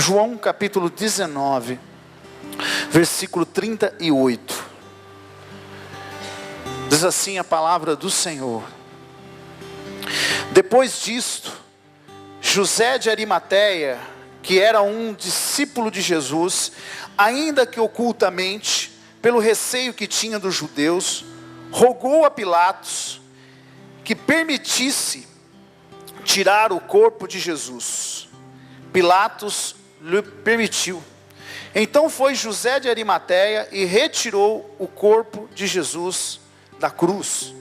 João capítulo 19, versículo 38. Diz assim a palavra do Senhor: depois disto, José de Arimateia, que era um discípulo de Jesus, ainda que ocultamente, pelo receio que tinha dos judeus, rogou a Pilatos que permitisse tirar o corpo de Jesus. Pilatos lhe permitiu. Então foi José de Arimateia e retirou o corpo de Jesus da cruz.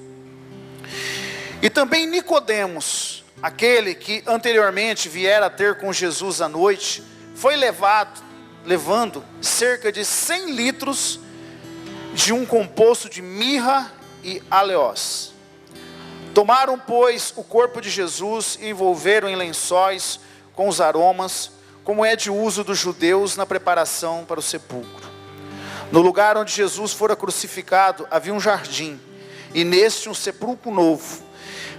E também Nicodemos, aquele que anteriormente viera a ter com Jesus à noite, foi levando cerca de 100 litros de um composto de mirra e aleós. Tomaram, pois, o corpo de Jesus e envolveram em lençóis com os aromas, como é de uso dos judeus na preparação para o sepulcro. No lugar onde Jesus fora crucificado havia um jardim, e neste um sepulcro novo,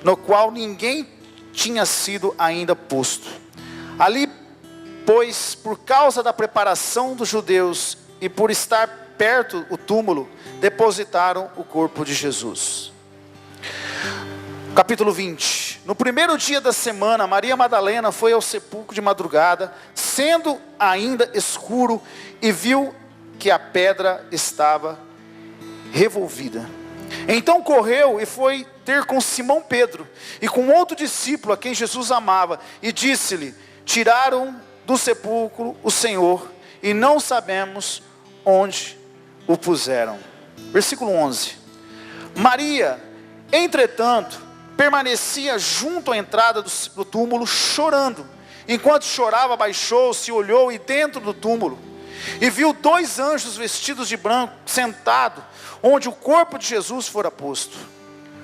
no qual ninguém tinha sido ainda posto. Ali, pois, por causa da preparação dos judeus e por estar perto o túmulo, depositaram o corpo de Jesus. Capítulo 20. No primeiro dia da semana, Maria Madalena foi ao sepulcro de madrugada, sendo ainda escuro, e viu que a pedra estava revolvida. Então correu e foi ter com Simão Pedro e com outro discípulo a quem Jesus amava, e disse-lhe: tiraram do sepulcro o Senhor e não sabemos onde o puseram. Versículo 11. Maria, entretanto, permanecia junto à entrada do túmulo, chorando. Enquanto chorava, baixou-se, olhou, e dentro do túmulo, e viu 2 anjos vestidos de branco, sentados, onde o corpo de Jesus fora posto,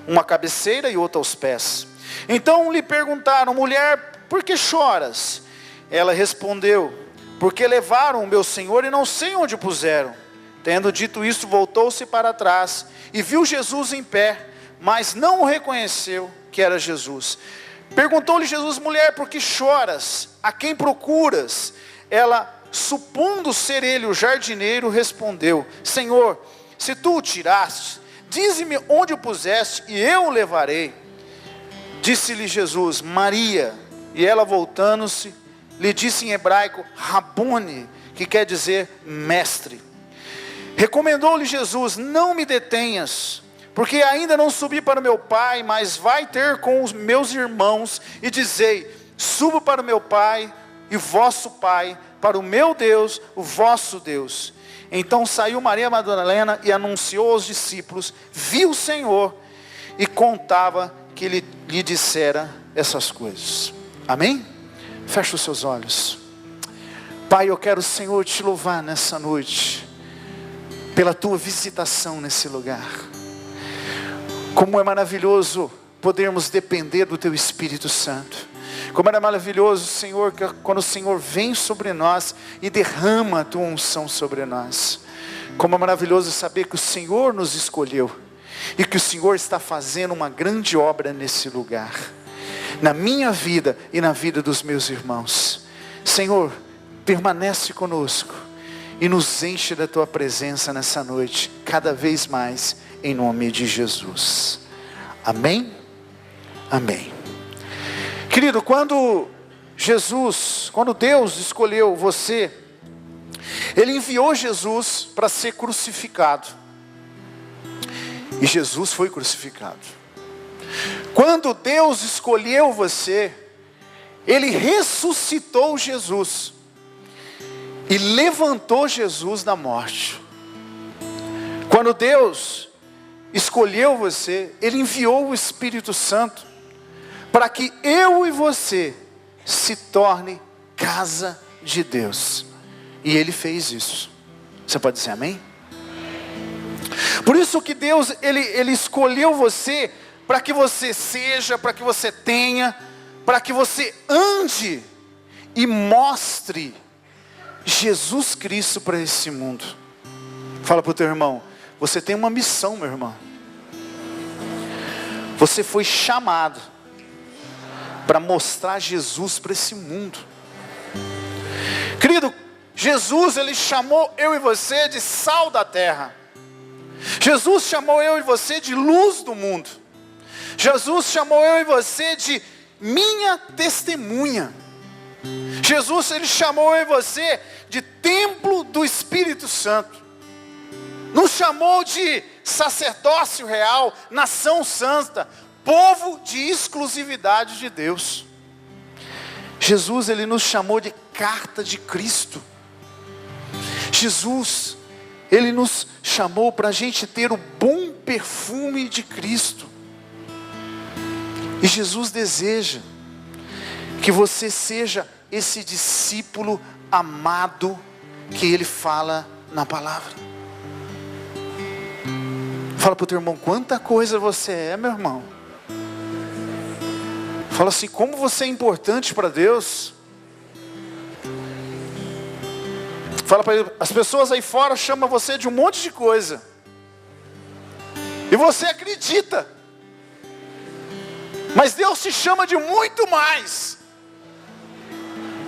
uma à cabeceira e outra aos pés. Então lhe perguntaram: mulher, por que choras? Ela respondeu: porque levaram o meu Senhor e não sei onde o puseram. Tendo dito isso, voltou-se para trás e viu Jesus em pé, mas não o reconheceu que era Jesus. Perguntou-lhe Jesus: mulher, por que choras? A quem procuras? Ela, supondo ser ele o jardineiro, respondeu: Senhor, se tu o tiraste, dize-me onde o puseste e eu o levarei. Disse-lhe Jesus: Maria. E ela, voltando-se, lhe disse em hebraico Rabone, que quer dizer mestre. Recomendou-lhe Jesus: não me detenhas, porque ainda não subi para o meu Pai, mas vai ter com os meus irmãos e dizei: subo para o meu Pai e vosso Pai, para o meu Deus, o vosso Deus. Então saiu Maria Madalena e anunciou aos discípulos: viu o Senhor, e contava que ele lhe dissera essas coisas. Amém? Fecha os seus olhos. Pai, eu quero, Senhor, te louvar nessa noite pela tua visitação nesse lugar. Como é maravilhoso podermos depender do teu Espírito Santo. Como é maravilhoso, Senhor, que quando o Senhor vem sobre nós e derrama a tua unção sobre nós. Como é maravilhoso saber que o Senhor nos escolheu e que o Senhor está fazendo uma grande obra nesse lugar, na minha vida e na vida dos meus irmãos. Senhor, permanece conosco e nos enche da tua presença nessa noite, cada vez mais, em nome de Jesus. Amém? Amém. Querido, quando Deus escolheu você, Ele enviou Jesus para ser crucificado. E Jesus foi crucificado. Quando Deus escolheu você, Ele ressuscitou Jesus e levantou Jesus da morte. Quando Deus escolheu você, Ele enviou o Espírito Santo para que eu e você se torne casa de Deus. E Ele fez isso. Você pode dizer amém? Por isso que Deus, Ele escolheu você para que você seja, para que você tenha, para que você ande e mostre Jesus Cristo para esse mundo. Fala para o teu irmão: você tem uma missão, meu irmão. Você foi chamado para mostrar Jesus para esse mundo. Querido, Jesus, Ele chamou eu e você de sal da terra. Jesus chamou eu e você de luz do mundo. Jesus chamou eu e você de minha testemunha. Jesus, Ele chamou eu e você de templo do Espírito Santo. Nos chamou de sacerdócio real, nação santa, povo de exclusividade de Deus. Jesus, Ele nos chamou de carta de Cristo. Jesus, Ele nos chamou para a gente ter o bom perfume de Cristo. E Jesus deseja que você seja esse discípulo amado que Ele fala na palavra. Fala para o teu irmão, quanta coisa você é, meu irmão. Fala assim, como você é importante para Deus. Fala para ele, as pessoas aí fora chamam você de um monte de coisa. E você acredita. Mas Deus te chama de muito mais.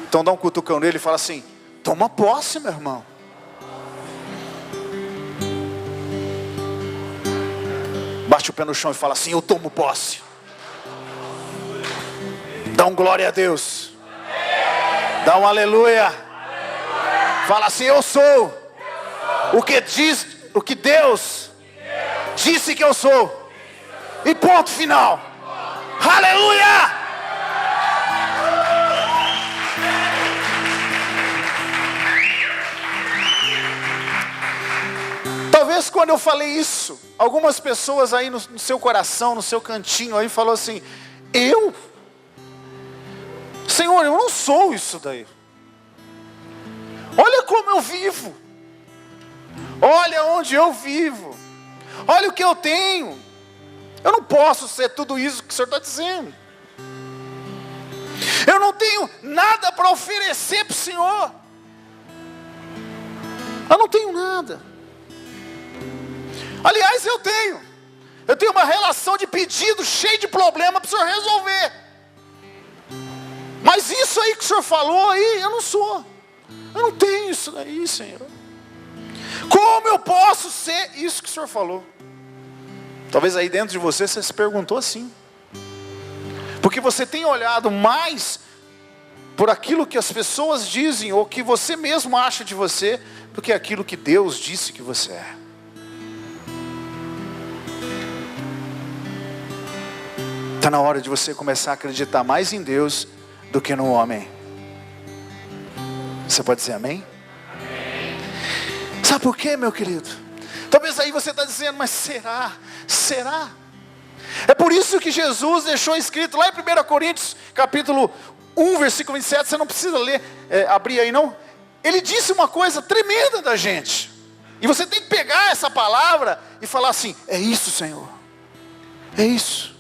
Então dá um cutucão nele e fala assim, toma posse, meu irmão. Bate o pé no chão e fala assim, eu tomo posse. Dá um glória a Deus. Dá um aleluia. Fala assim, eu sou o que Deus disse que eu sou. E ponto final. Aleluia. Talvez quando eu falei isso, algumas pessoas aí no seu coração, no seu cantinho aí falou assim, Senhor, eu não sou isso daí. Olha como eu vivo. Olha onde eu vivo. Olha o que eu tenho. Eu não posso ser tudo isso que o Senhor está dizendo. Eu não tenho nada para oferecer para o Senhor. Eu não tenho nada. Aliás, eu tenho uma relação de pedido cheia de problema para o Senhor resolver. Mas isso aí que o Senhor falou aí, eu não sou. Eu não tenho isso daí, Senhor. Como eu posso ser isso que o Senhor falou? Talvez aí dentro de você se perguntou assim. Porque você tem olhado mais por aquilo que as pessoas dizem, ou que você mesmo acha de você, do que aquilo que Deus disse que você é. Está na hora de você começar a acreditar mais em Deus do que no homem. Você pode dizer amém? Amém. Sabe por quê, meu querido? Talvez aí você está dizendo, mas será? Será? É por isso que Jesus deixou escrito lá em 1 Coríntios, capítulo 1, versículo 27, você não precisa ler, abrir aí não. Ele disse uma coisa tremenda da gente. E você tem que pegar essa palavra e falar assim, é isso, Senhor. É isso.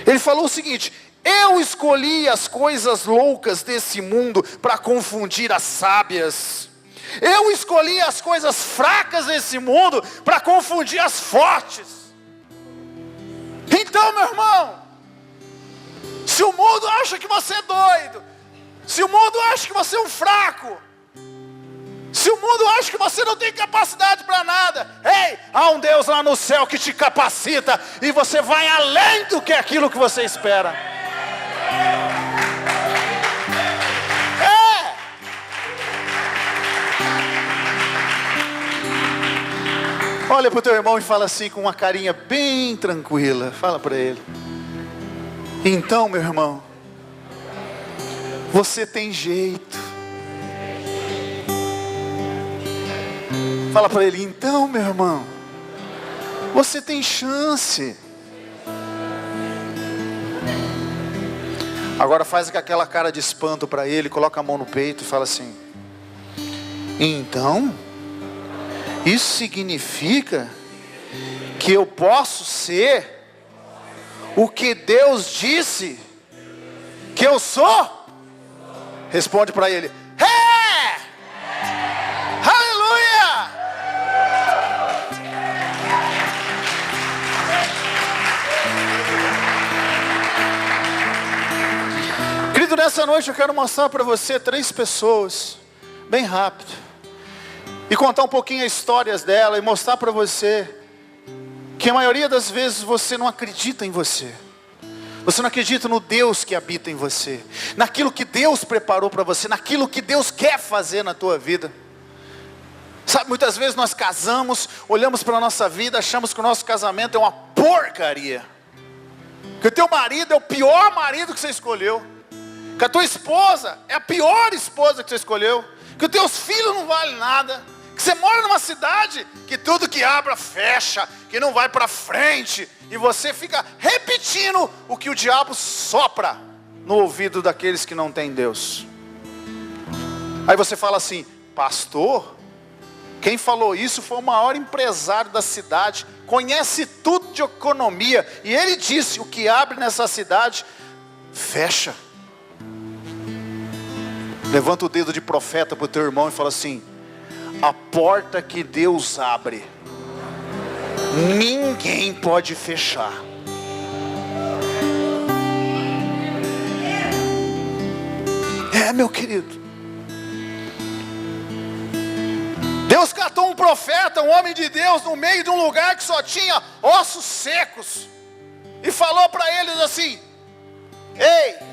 Ele falou o seguinte, eu escolhi as coisas loucas desse mundo para confundir as sábias. Eu escolhi as coisas fracas desse mundo para confundir as fortes. Então, meu irmão, se o mundo acha que você é doido, se o mundo acha que você é um fraco, se o mundo acha que você não tem capacidade para nada, ei, há um Deus lá no céu que te capacita e você vai além do que aquilo que você espera. Olha para o teu irmão e fala assim com uma carinha bem tranquila. Fala para ele. Então, meu irmão, você tem jeito. Fala para ele, então, meu irmão, você tem chance. Agora faz aquela cara de espanto para ele, coloca a mão no peito e fala assim, então, isso significa que eu posso ser o que Deus disse que eu sou? Responde para ele, aleluia! Querido, nessa noite eu quero mostrar para você 3 pessoas, bem rápido, e contar um pouquinho as histórias dela, e mostrar para você que a maioria das vezes você não acredita em você. Você não acredita no Deus que habita em você, naquilo que Deus preparou para você, naquilo que Deus quer fazer na tua vida. Sabe, muitas vezes nós casamos, olhamos para a nossa vida, achamos que o nosso casamento é uma porcaria, que o teu marido é o pior marido que você escolheu, que a tua esposa é a pior esposa que você escolheu, que os teus filhos não valem nada, que você mora numa cidade que tudo que abre fecha, que não vai para frente, e você fica repetindo o que o diabo sopra no ouvido daqueles que não têm Deus. Aí você fala assim: pastor, quem falou isso foi o maior empresário da cidade, conhece tudo de economia, e ele disse: o que abre nessa cidade, fecha. Levanta o dedo de profeta para o teu irmão e fala assim: a porta que Deus abre, ninguém pode fechar. Meu querido, Deus catou um profeta, um homem de Deus, no meio de um lugar que só tinha ossos secos, e falou para eles assim: ei,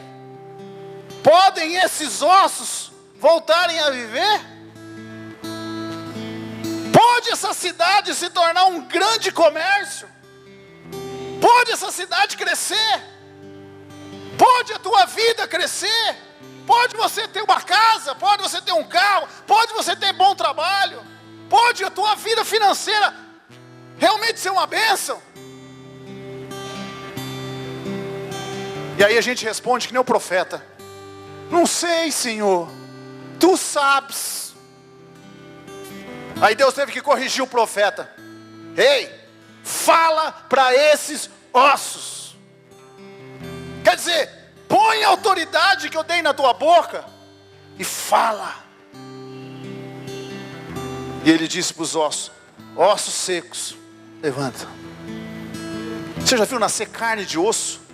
podem esses ossos voltarem a viver? Pode essa cidade se tornar um grande comércio? Pode essa cidade crescer? Pode a tua vida crescer? Pode você ter uma casa? Pode você ter um carro? Pode você ter bom trabalho? Pode a tua vida financeira realmente ser uma bênção? E aí a gente responde que nem o profeta: não sei, Senhor, tu sabes. Aí Deus teve que corrigir o profeta: ei, fala para esses ossos. Quer dizer, põe a autoridade que eu dei na tua boca e fala. E ele disse para os ossos: ossos secos, levanta. Você já viu nascer carne de osso?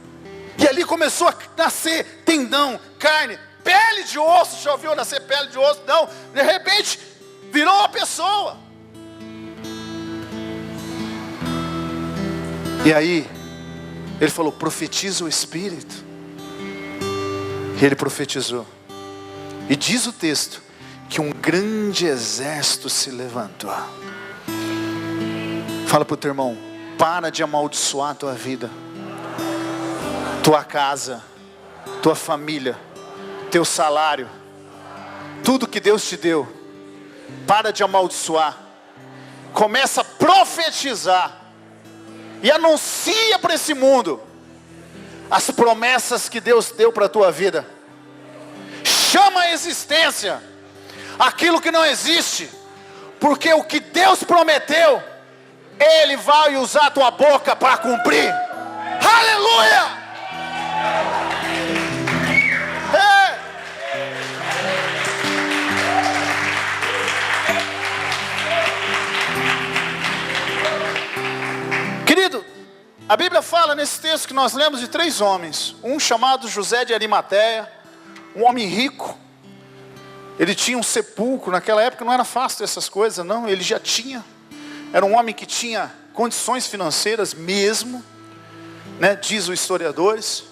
E ali começou a nascer tendão, carne, pele de osso. Já ouviu nascer pele de osso? Não, de repente virou uma pessoa. E aí ele falou: profetiza o Espírito. E ele profetizou. E diz o texto que um grande exército se levantou. Fala para o teu irmão: para de amaldiçoar a tua vida, tua casa, tua família, teu salário, tudo que Deus te deu. Para de amaldiçoar. Começa a profetizar. E anuncia para esse mundo as promessas que Deus deu para a tua vida. Chama a existência aquilo que não existe, porque o que Deus prometeu, Ele vai usar a tua boca para cumprir. Aleluia! Querido, a Bíblia fala nesse texto que nós lemos de 3 homens. Um chamado José de Arimateia, um homem rico. Ele tinha um sepulcro. Naquela época não era fácil ter essas coisas, não. Ele já tinha. Era um homem que tinha condições financeiras mesmo, né? Diz os historiadores.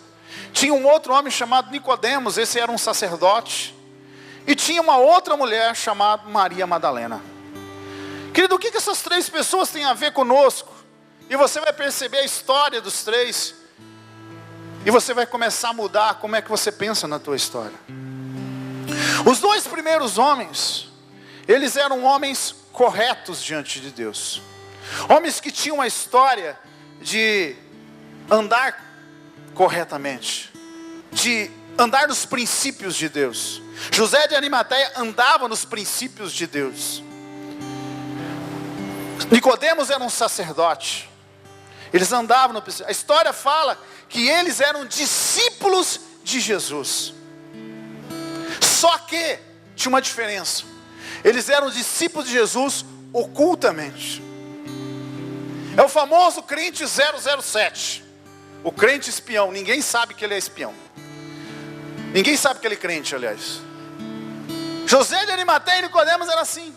Tinha um outro homem chamado Nicodemos. Esse era um sacerdote. E tinha uma outra mulher chamada Maria Madalena. Querido, o que essas 3 pessoas têm a ver conosco? E você vai perceber a história dos 3. E você vai começar a mudar como é que você pensa na tua história. Os 2 primeiros homens, eles eram homens corretos diante de Deus. Homens que tinham uma história de andar corretamente, de andar nos princípios de Deus. José de Arimateia andava nos princípios de Deus. Nicodemos era um sacerdote. Eles andavam no princípio. A história fala que eles eram discípulos de Jesus. Só que tinha uma diferença. Eles eram discípulos de Jesus ocultamente. É o famoso crente 007. O crente espião. Ninguém sabe que ele é espião. Ninguém sabe que ele é crente, aliás. José de Arimateia e Nicodemos era assim.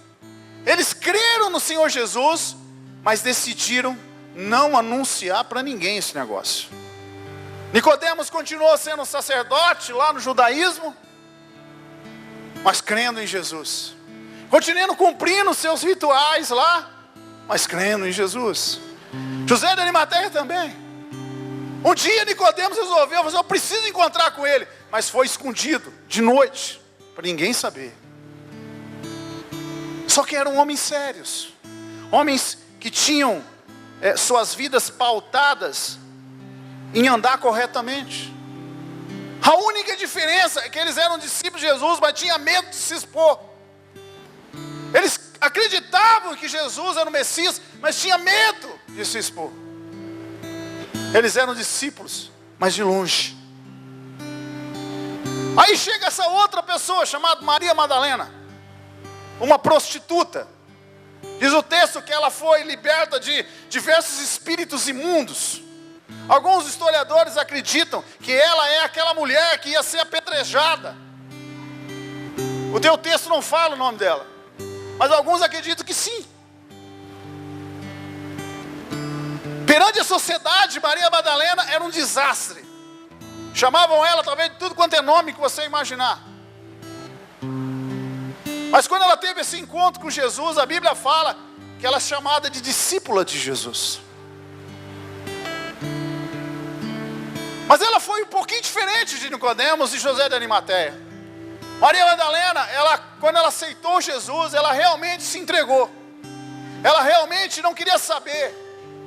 Eles creram no Senhor Jesus, mas decidiram não anunciar para ninguém esse negócio. Nicodemos continuou sendo sacerdote lá no judaísmo, mas crendo em Jesus. Continuando cumprindo seus rituais lá, mas crendo em Jesus. José de Arimateia também. Um dia Nicodemos resolveu, eu preciso encontrar com ele, mas foi escondido, de noite, para ninguém saber. Só que eram homens sérios, homens que tinham suas vidas pautadas em andar corretamente. A única diferença é que eles eram discípulos de Jesus, mas tinham medo de se expor. Eles acreditavam que Jesus era o Messias, mas tinham medo de se expor. Eles eram discípulos, mas de longe. Aí chega essa outra pessoa, chamada Maria Madalena, uma prostituta. Diz o texto que ela foi liberta de diversos espíritos imundos. Alguns historiadores acreditam que ela é aquela mulher que ia ser apedrejada. O teu texto não fala o nome dela, mas alguns acreditam que sim. Perante a sociedade, Maria Madalena era um desastre. Chamavam ela talvez de tudo quanto é nome que você imaginar. Mas quando ela teve esse encontro com Jesus, a Bíblia fala que ela é chamada de discípula de Jesus. Mas ela foi um pouquinho diferente de Nicodemos e José de Arimateia. Maria Madalena, quando ela aceitou Jesus, ela realmente se entregou. Ela realmente não queria saber,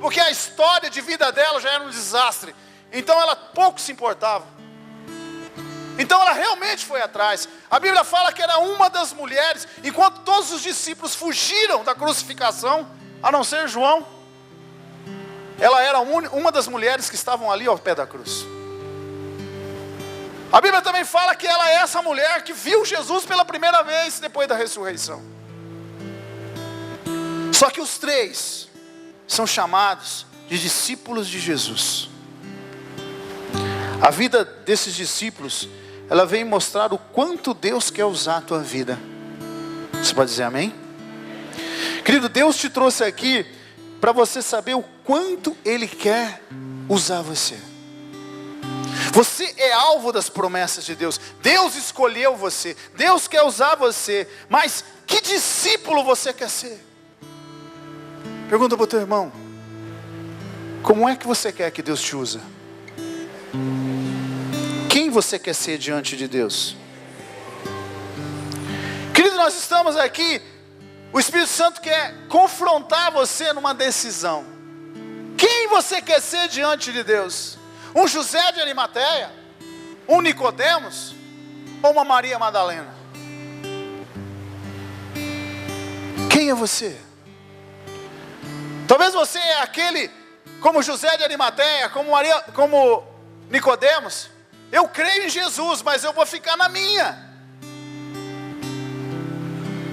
porque a história de vida dela já era um desastre. Então ela pouco se importava. Então ela realmente foi atrás. A Bíblia fala que era uma das mulheres, enquanto todos os discípulos fugiram da crucificação, a não ser João, ela era uma das mulheres que estavam ali ao pé da cruz. A Bíblia também fala que ela é essa mulher que viu Jesus pela primeira vez depois da ressurreição. Só que os três são chamados de discípulos de Jesus. A vida desses discípulos, ela vem mostrar o quanto Deus quer usar a tua vida. Você pode dizer amém? Querido, Deus te trouxe aqui para você saber o quanto Ele quer usar você. Você é alvo das promessas de Deus. Deus escolheu você. Deus quer usar você. Mas que discípulo você quer ser? Pergunta para o teu irmão: como é que você quer que Deus te use? Quem você quer ser diante de Deus? Querido, nós estamos aqui. O Espírito Santo quer confrontar você numa decisão. Quem você quer ser diante de Deus? Um José de Arimateia? Um Nicodemos? Ou uma Maria Madalena? Quem é você? Talvez você é aquele como José de Arimateia, como Nicodemos. Eu creio em Jesus, mas eu vou ficar na minha.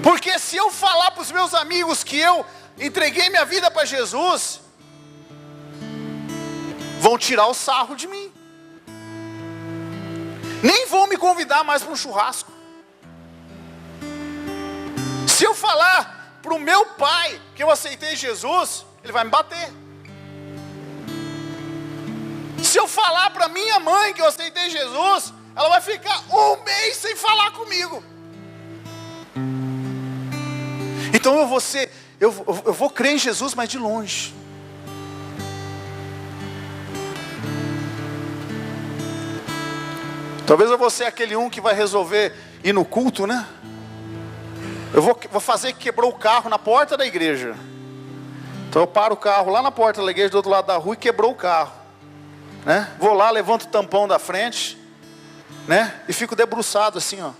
Porque se eu falar para os meus amigos que eu entreguei minha vida para Jesus, vão tirar o sarro de mim. Nem vão me convidar mais para um churrasco. Se eu falar para o meu pai que eu aceitei Jesus, ele vai me bater. Se eu falar para minha mãe que eu aceitei Jesus, ela vai ficar um mês sem falar comigo. Então eu vou crer em Jesus, mas de longe. Talvez eu vou ser aquele que vai resolver ir no culto, né? Eu vou fazer que quebrou o carro na porta da igreja. Então eu paro o carro lá na porta da igreja, do outro lado da rua, e quebrou o carro, né? Vou lá, levanto o tampão da frente, né? E fico debruçado assim, ó,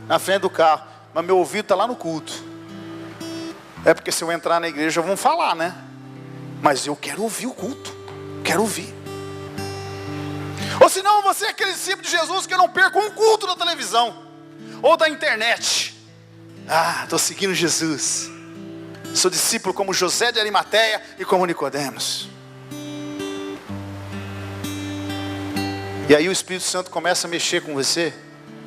na frente do carro. Mas meu ouvido está lá no culto. É porque se eu entrar na igreja vão falar, né? Mas eu quero ouvir o culto. Quero ouvir. Ou senão você é aquele discípulo de Jesus que não perca um culto da televisão ou da internet. Estou seguindo Jesus. Sou discípulo como José de Arimateia e como Nicodemos. E aí o Espírito Santo começa a mexer com você.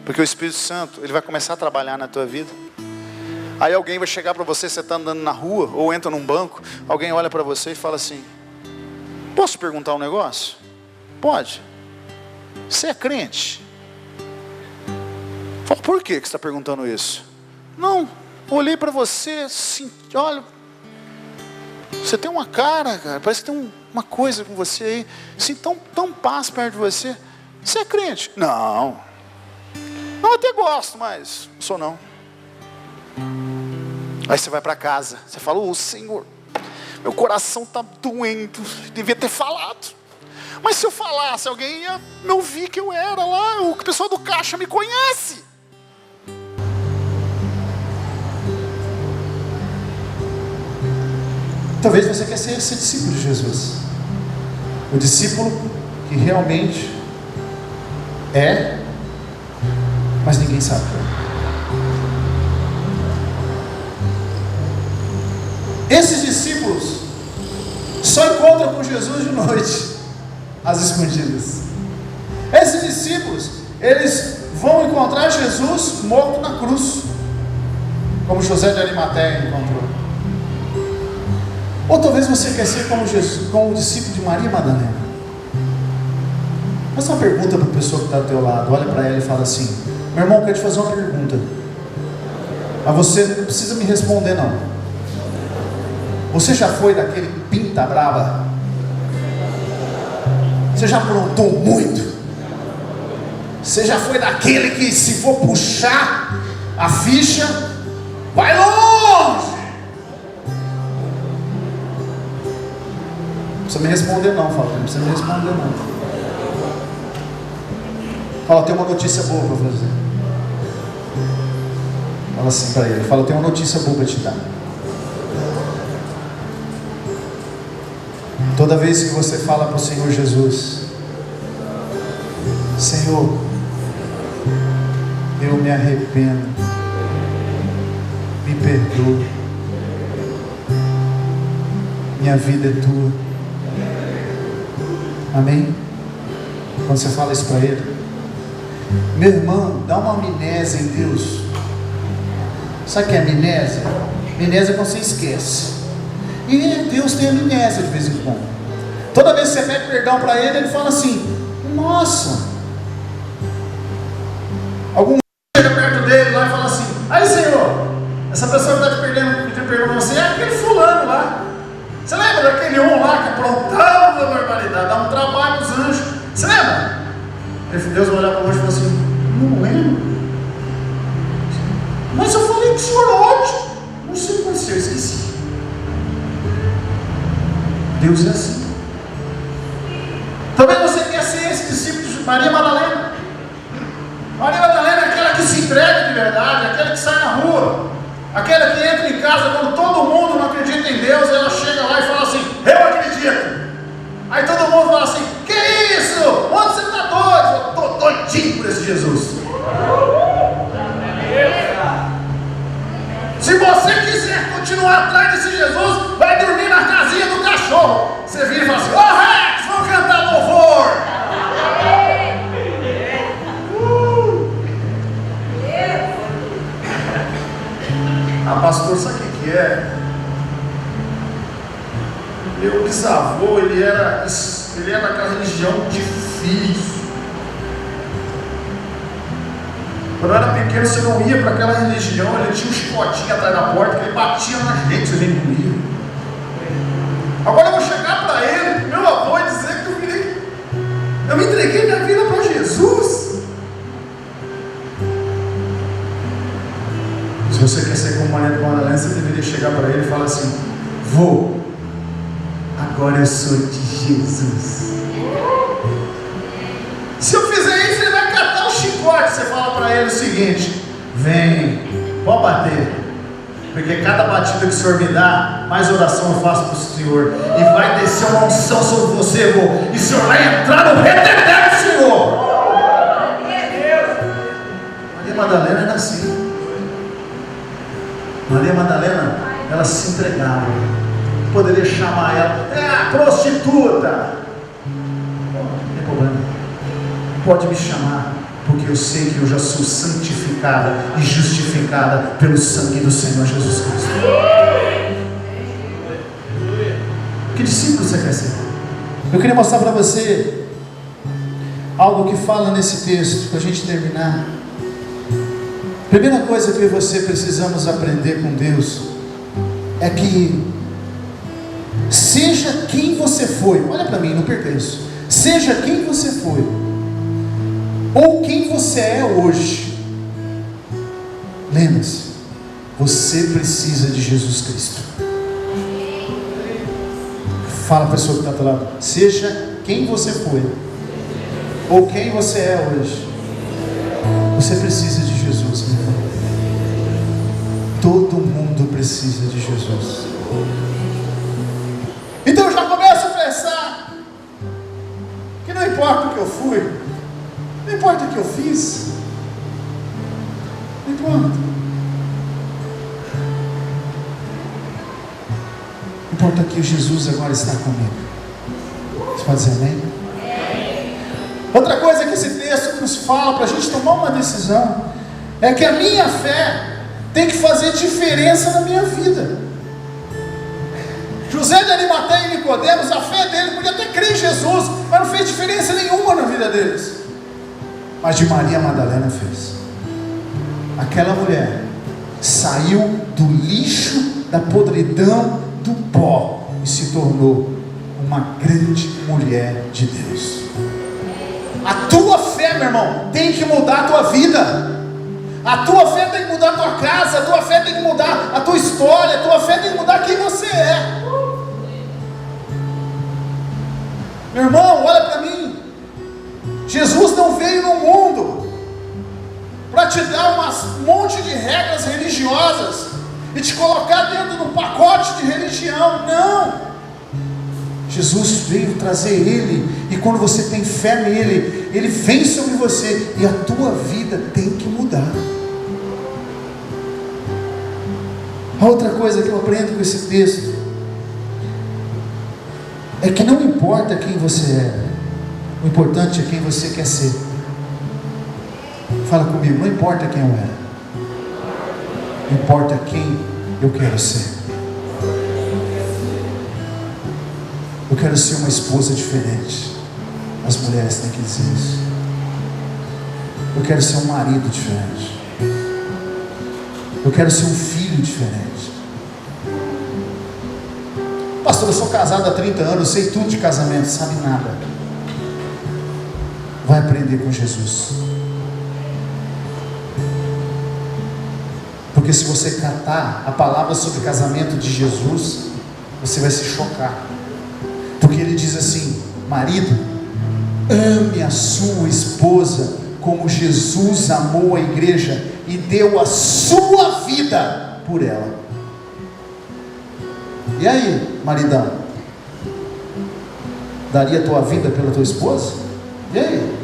Porque o Espírito Santo, ele vai começar a trabalhar na tua vida. Aí alguém vai chegar para você, você está andando na rua, ou entra num banco, alguém olha para você e fala assim: posso perguntar um negócio? Pode. Você é crente? Fala, por que você está perguntando isso? Não, olhei para você, assim, olha, você tem uma cara, cara, parece que tem uma coisa com você aí, assim, tão paz perto de você. Você é crente? Não, eu até gosto, mas não sou não. Aí você vai para casa, você fala: ô Senhor, meu coração está doendo, devia ter falado. Mas se eu falasse, alguém ia me ouvir que eu era lá, o pessoal do caixa me conhece. Talvez você quer ser esse discípulo de Jesus, o discípulo que realmente é, mas ninguém sabe. Esses discípulos só encontram com Jesus de noite, às escondidas. Esses discípulos, eles vão encontrar Jesus morto na cruz, como José de Arimateia encontrou. Ou talvez você quer ser como Jesus, como o discípulo de Maria Madalena. Faça uma pergunta para a pessoa que está ao teu lado. Olha para ela e fala assim: meu irmão, eu quero te fazer uma pergunta, mas você não precisa me responder não. Você já foi daquele pinta brava? Você já aprontou muito? Você já foi daquele que, se for puxar a ficha, vai longe? Não precisa me responder não, fala, não precisa me responder não. Fala, tem uma notícia boa para fazer. Fala assim para ele, fala, tem uma notícia boa para te dar. Toda vez que você fala para o Senhor Jesus: Senhor, eu me arrependo, me perdoa, minha vida é tua. Amém? Quando você fala isso para ele, meu irmão, dá uma amnésia em Deus. Sabe o que é amnésia? Amnésia é quando você esquece. E Deus tem amnésia de vez em quando. Toda vez que você pede perdão para ele, ele fala assim: nossa. Algum chega perto dele lá e fala assim: aí Senhor, essa pessoa que está te pedindo perdão para você é aquele fulano lá. Você lembra daquele um lá que aprontava a barbaridade, dá um trabalho nos anjos? Você lembra? Deus vai olhar para o anjo e falar assim: não lembro. Mas eu falei que o senhor ontem. Não sei o que aconteceu, esqueci. Deus é assim. Talvez você quer ser esse discípulo de Maria Madalena. Maria Madalena é aquela que se entrega de verdade, aquela que sai na rua, aquela que entra em casa quando todo mundo não acredita em Deus, ela chega lá e fala assim: eu acredito. Aí todo mundo fala assim: que isso? Onde você está doido? Eu estou doidinho por esse Jesus. Se você quiser continuar atrás desse Jesus, vai dormir na casinha do cachorro. Você vira e fala assim: ô Rex, vamos cantar louvor. Ah, pastor, sabe o que é? Meu bisavô, ele era daquela religião difícil. Quando eu era pequeno, você não ia para aquela religião, ele tinha um chicotinho atrás da porta, que ele batia na gente, você nem comia. Agora eu vou chegar para ele, meu avô, e dizer que eu me entreguei minha vida para Jesus. Se você quer ser como Maria Madalena, você deveria chegar para ele e falar assim: vô, agora eu sou de Jesus. Se eu fizer isso, ele vai catar o chicote. Você fala para ele o seguinte: vem, pode bater, porque cada batida que o Senhor me dá, mais oração eu faço para o Senhor, e vai descer uma unção sobre você, vô, e o Senhor vai entrar no reteté do Senhor. Maria Madalena era assim. Maria Madalena, ela se entregava. Poderia chamar ela: é a prostituta. Não tem problema, pode me chamar, porque eu sei que eu já sou santificada e justificada pelo sangue do Senhor Jesus Cristo. Que discípulo você quer ser? Eu queria mostrar para você algo que fala nesse texto, para a gente terminar. Primeira coisa que eu e você precisamos aprender com Deus é que seja quem você foi, olha para mim, não perca isso. Seja quem você foi, ou quem você é hoje, lembre-se, você precisa de Jesus Cristo. Fala para a pessoa que está do lado, seja quem você foi, ou quem você é hoje, você precisa de Jesus, meu irmão. Todo mundo precisa de Jesus. Então eu já começo a pensar que não importa o que eu fui, não importa o que eu fiz, não importa. Importa que Jesus agora está comigo. Você pode dizer amém? Outra coisa que esse texto nos fala para a gente tomar uma decisão é que a minha fé tem que fazer diferença na minha vida. José de Arimateia e Nicodemos, a fé dele podia até crer em Jesus, mas não fez diferença nenhuma na vida deles. Mas de Maria Madalena fez. Aquela mulher saiu do lixo, da podridão, do pó e se tornou uma grande mulher de Deus. A tua fé, meu irmão, tem que mudar a tua vida. A tua fé tem que mudar a tua casa. A tua fé tem que mudar a tua história. A tua fé tem que mudar quem você é. Meu irmão, olha para mim. Jesus não veio no mundo para te dar um monte de regras religiosas e te colocar dentro de um pacote de religião. Não. Jesus veio trazer Ele, e quando você tem fé nele, Ele vem sobre você, e a tua vida tem que mudar. A outra coisa que eu aprendo com esse texto é que não importa quem você é, o importante é quem você quer ser. Fala comigo, não importa quem eu era, importa quem eu quero ser. Eu quero ser uma esposa diferente. As mulheres têm que dizer isso. Eu quero ser um marido diferente. Eu quero ser um filho diferente. Pastor, eu sou casado há 30 anos, sei tudo de casamento, sabe nada. Vai aprender com Jesus. Porque se você catar a palavra sobre casamento de Jesus, você vai se chocar. Porque ele diz assim: marido, ame a sua esposa como Jesus amou a igreja e deu a sua vida por ela. E aí, maridão? Daria a tua vida pela tua esposa? E aí?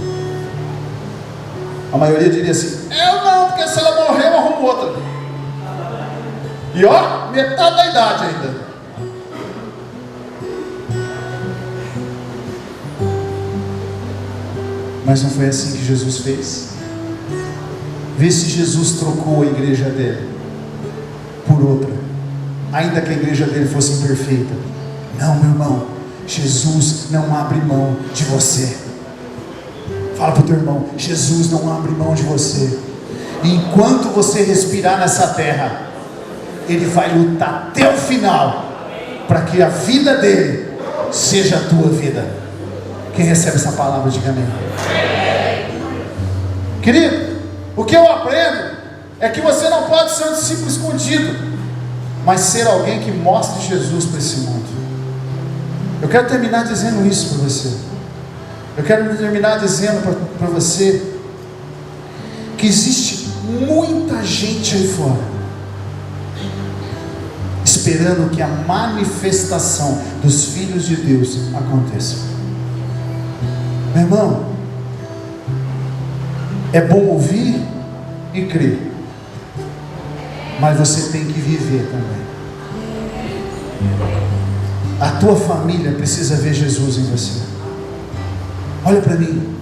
A maioria diria assim: eu não, porque se ela morrer eu arrumo outra. E ó, metade da idade ainda. Mas não foi assim que Jesus fez. Vê se Jesus trocou a igreja dele por outra, ainda que a igreja dele fosse imperfeita. Não, meu irmão, Jesus não abre mão de você. Fala para o teu irmão: Jesus não abre mão de você. E enquanto você respirar nessa terra, Ele vai lutar até o final, para que a vida dele seja a tua vida. Quem recebe essa palavra, diga amém. Querido, o que eu aprendo é que você não pode ser um discípulo escondido, mas ser alguém que mostre Jesus para esse mundo. Eu quero terminar dizendo isso para você. Eu quero terminar dizendo para você que existe muita gente aí fora esperando que a manifestação dos filhos de Deus aconteça. Meu irmão, é bom ouvir e crer, mas você tem que viver também. A tua família precisa ver Jesus em você. Olha para mim.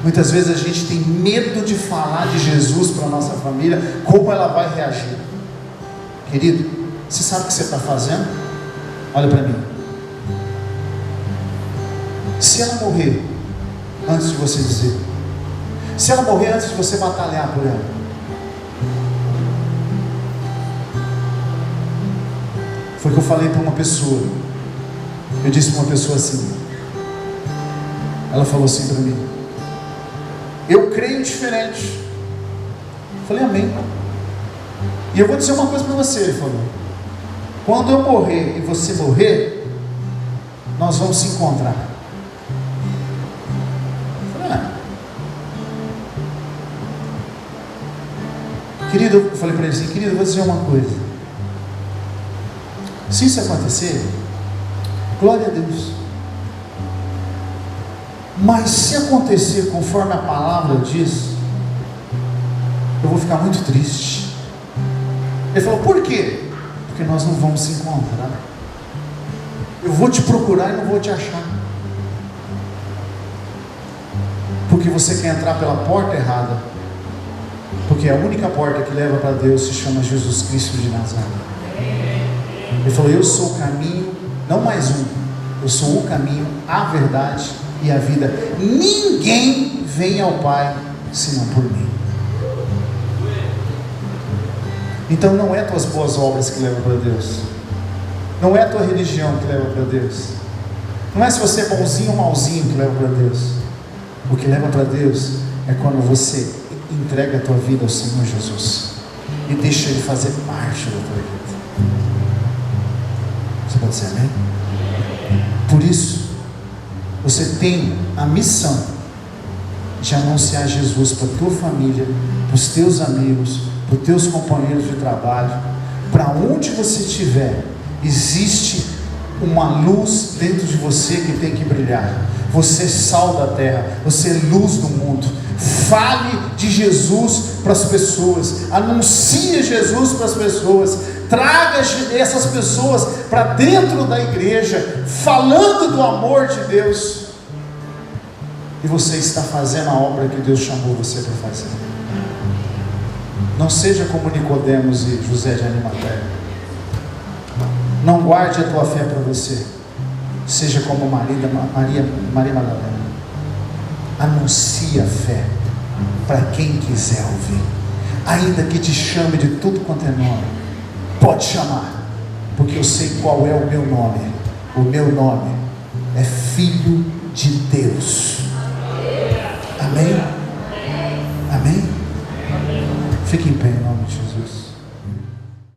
Muitas vezes a gente tem medo de falar de Jesus para a nossa família, como ela vai reagir. Querido, você sabe o que você está fazendo? Olha para mim. Se ela morrer antes de você dizer, se ela morrer antes de você batalhar por ela, foi o que eu falei para uma pessoa. Eu disse para uma pessoa assim, ela falou assim para mim: eu creio diferente. Eu falei: amém. E eu vou dizer uma coisa para você, ele falou: quando eu morrer e você morrer, nós vamos se encontrar. Eu falei: querido, eu falei para ele assim: querido, eu vou dizer uma coisa. Se isso acontecer, glória a Deus. Mas se acontecer conforme a palavra diz, eu vou ficar muito triste. Ele falou: por quê? Porque nós não vamos se encontrar. Eu vou te procurar e não vou te achar. Porque você quer entrar pela porta errada. Porque a única porta que leva para Deus se chama Jesus Cristo de Nazaré. Ele falou: eu sou o caminho, não mais um. Eu sou o caminho, a verdade e a vida. Ninguém vem ao Pai senão por mim. Então não é tuas boas obras que levam para Deus. Não é a tua religião que leva para Deus. Não é se você é bonzinho ou malzinho que leva para Deus. O que leva para Deus é quando você entrega a tua vida ao Senhor Jesus e deixa Ele fazer parte da tua vida. Você pode dizer amém? Por isso, você tem a missão de anunciar Jesus para a tua família, para os teus amigos, para os teus companheiros de trabalho. Para onde você estiver, existe uma luz dentro de você que tem que brilhar. Você é sal da terra, você é luz do mundo. Fale de Jesus para as pessoas, anuncie Jesus para as pessoas, traga essas pessoas para dentro da igreja, falando do amor de Deus. E você está fazendo a obra que Deus chamou você para fazer. Não seja como Nicodemos e José de Arimateia. Não guarde a tua fé para você. Seja como Maria Madalena. Anuncie a fé para quem quiser ouvir. Ainda que te chame de tudo quanto é nome, pode chamar, porque eu sei qual é o meu nome. O meu nome é Filho de Deus. Amém? Amém? Fique em pé em nome de Jesus.